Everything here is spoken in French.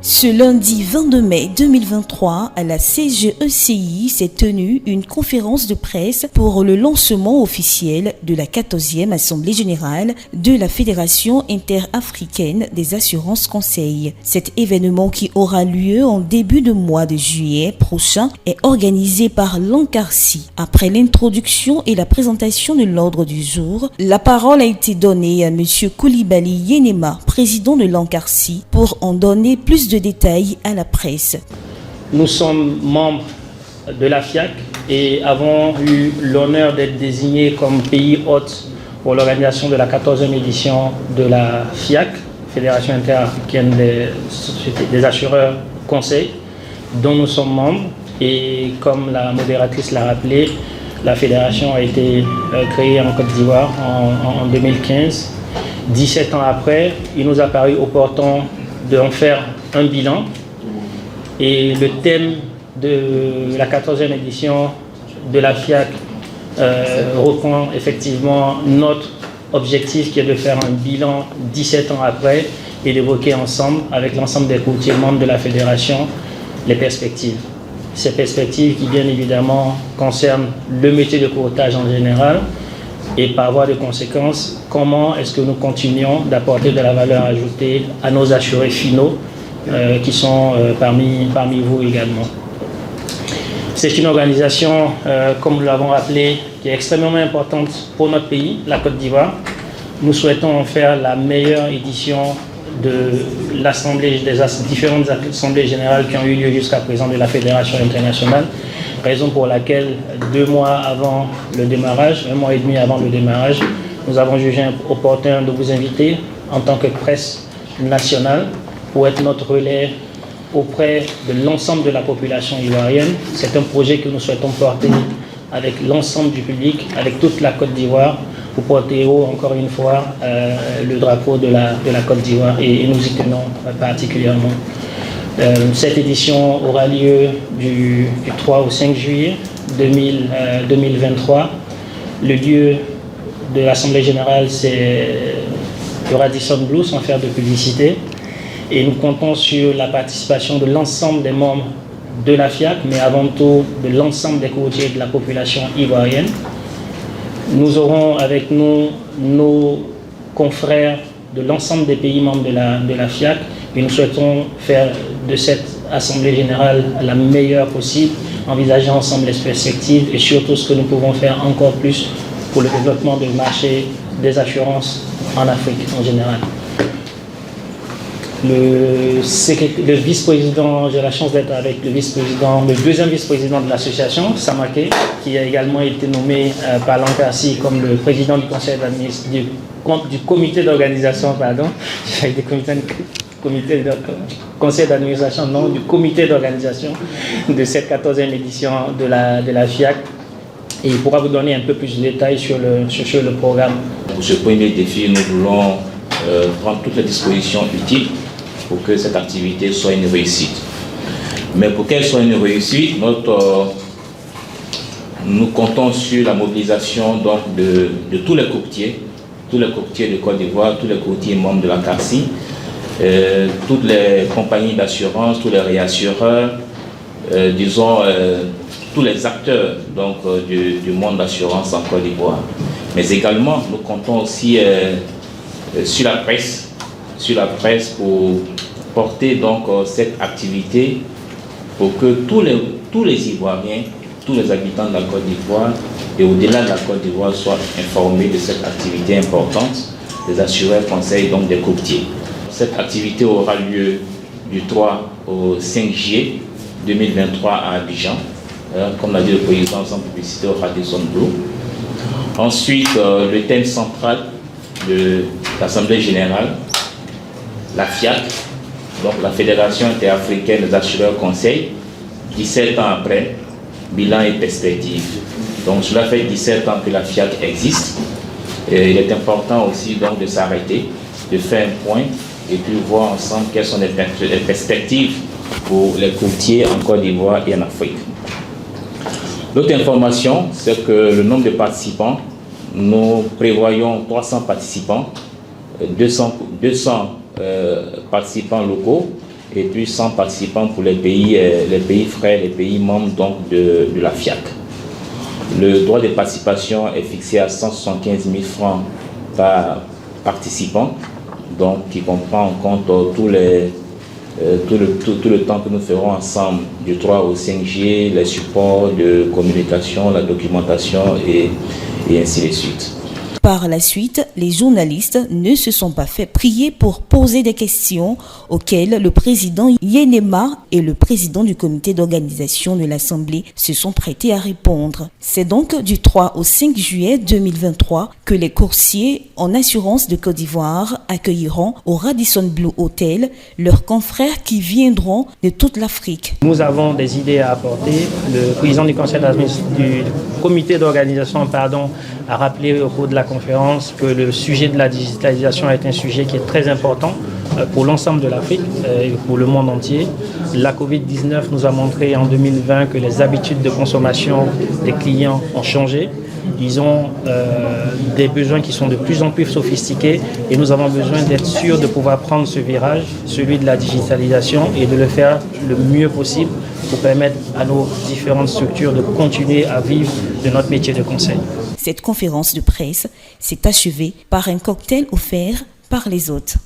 Ce lundi 22 mai 2023, à la CGECI s'est tenue une conférence de presse pour le lancement officiel de la 14e Assemblée Générale de la Fédération interafricaine des assurances conseils. Cet événement qui aura lieu en début de mois de juillet prochain est organisé par l'ANCARCI. Après l'introduction et la présentation de l'ordre du jour, la parole a été donnée à M. Koulibaly Yenema, président de l'ANCARCI, pour en donner plus de détails à la presse. Nous sommes membres de la FIAC et avons eu l'honneur d'être désignés comme pays hôte pour l'organisation de la 14e édition de la FIAC, Fédération interafricaine des assureurs conseils, dont nous sommes membres. Et comme la modératrice l'a rappelé, la fédération a été créée en Côte d'Ivoire en 2015. 17 ans après, il nous a paru opportun d'en faire un bilan, et le thème de la 14e édition de la FIAC reprend effectivement notre objectif qui est de faire un bilan 17 ans après et d'évoquer ensemble, avec l'ensemble des courtiers membres de la fédération, les perspectives. Ces perspectives qui bien évidemment concernent le métier de courtage en général et par voie de conséquence, comment est-ce que nous continuons d'apporter de la valeur ajoutée à nos assurés finaux qui sont parmi vous également. C'est une organisation, comme nous l'avons rappelé, qui est extrêmement importante pour notre pays, la Côte d'Ivoire. Nous souhaitons en faire la meilleure édition de l'assemblée, des différentes assemblées générales qui ont eu lieu jusqu'à présent de la Fédération internationale, raison pour laquelle 2 mois avant le démarrage, 1 mois et demi avant le démarrage, nous avons jugé opportun de vous inviter en tant que presse nationale pour être notre relais auprès de l'ensemble de la population ivoirienne. C'est un projet que nous souhaitons porter avec l'ensemble du public, avec toute la Côte d'Ivoire, pour porter haut encore une fois le drapeau de la Côte d'Ivoire, et nous y tenons particulièrement. Cette édition aura lieu du 3 au 5 juillet 2023. Le lieu de l'Assemblée Générale, c'est le Radisson Blu, sans faire de publicité. Et nous comptons sur la participation de l'ensemble des membres de la FIAC, mais avant tout de l'ensemble des courtiers de la population ivoirienne. Nous aurons avec nous nos confrères de l'ensemble des pays membres de la FIAC, et nous souhaitons faire de cette Assemblée Générale la meilleure possible, envisager ensemble les perspectives et surtout ce que nous pouvons faire encore plus pour le développement du marché des assurances en Afrique en général. Le vice-président, j'ai la chance d'être avec le vice-président, le deuxième vice-président de l'association, Samake, qui a également été nommé par l'ANCARCI comme le président du conseil du comité d'organisation, conseil d'administration, non, du comité d'organisation de cette 14e édition de la FIAC. Et il pourra vous donner un peu plus de détails sur le programme. Pour ce premier défi, nous voulons prendre toutes les dispositions utiles pour que cette activité soit une réussite. Mais pour qu'elle soit une réussite, nous comptons sur la mobilisation donc, de tous les courtiers de Côte d'Ivoire, tous les courtiers membres de la CARCI, toutes les compagnies d'assurance, tous les réassureurs, tous les acteurs donc, du monde d'assurance en Côte d'Ivoire. Mais également, nous comptons aussi sur la presse pour porter donc cette activité pour que tous les Ivoiriens, tous les habitants de la Côte d'Ivoire et au-delà de la Côte d'Ivoire soient informés de cette activité importante des assureurs conseils, donc des courtiers. Cette activité aura lieu du 3 au 5 juillet 2023 à Abidjan, comme l'a dit le président sans publicité au Radisson Blu. Ensuite, le thème central de l'Assemblée Générale, la FIAC, donc la Fédération interafricaine des assureurs conseils, 17 ans après, bilan et perspective. Donc cela fait 17 ans que la FIAC existe. Et il est important aussi donc de s'arrêter, de faire un point et puis voir ensemble quelles sont les perspectives pour les courtiers en Côte d'Ivoire et en Afrique. L'autre information, c'est que le nombre de participants, nous prévoyons 300 participants, 200 participants locaux et puis 100 participants pour les pays frères, les pays membres donc de la FIAC. Le droit de participation est fixé à 175 000 francs par participant, donc qui comprend en compte tout le temps que nous ferons ensemble, du 3 au 5G, les supports de communication, la documentation et ainsi de suite. Par la suite, les journalistes ne se sont pas fait prier pour poser des questions auxquelles le président Yenema et le président du comité d'organisation de l'Assemblée se sont prêtés à répondre. C'est donc du 3 au 5 juillet 2023 que les coursiers en assurance de Côte d'Ivoire accueilleront au Radisson Blu Hotel leurs confrères qui viendront de toute l'Afrique. Nous avons des idées à apporter. Le président du conseil du comité d'organisation a rappelé au cours de la conférence que le sujet de la digitalisation est un sujet qui est très important pour l'ensemble de l'Afrique et pour le monde entier. La Covid-19 nous a montré en 2020 que les habitudes de consommation des clients ont changé. Ils ont des besoins qui sont de plus en plus sophistiqués et nous avons besoin d'être sûrs de pouvoir prendre ce virage, celui de la digitalisation, et de le faire le mieux possible pour permettre à nos différentes structures de continuer à vivre de notre métier de conseil. Cette conférence de presse s'est achevée par un cocktail offert par les hôtes.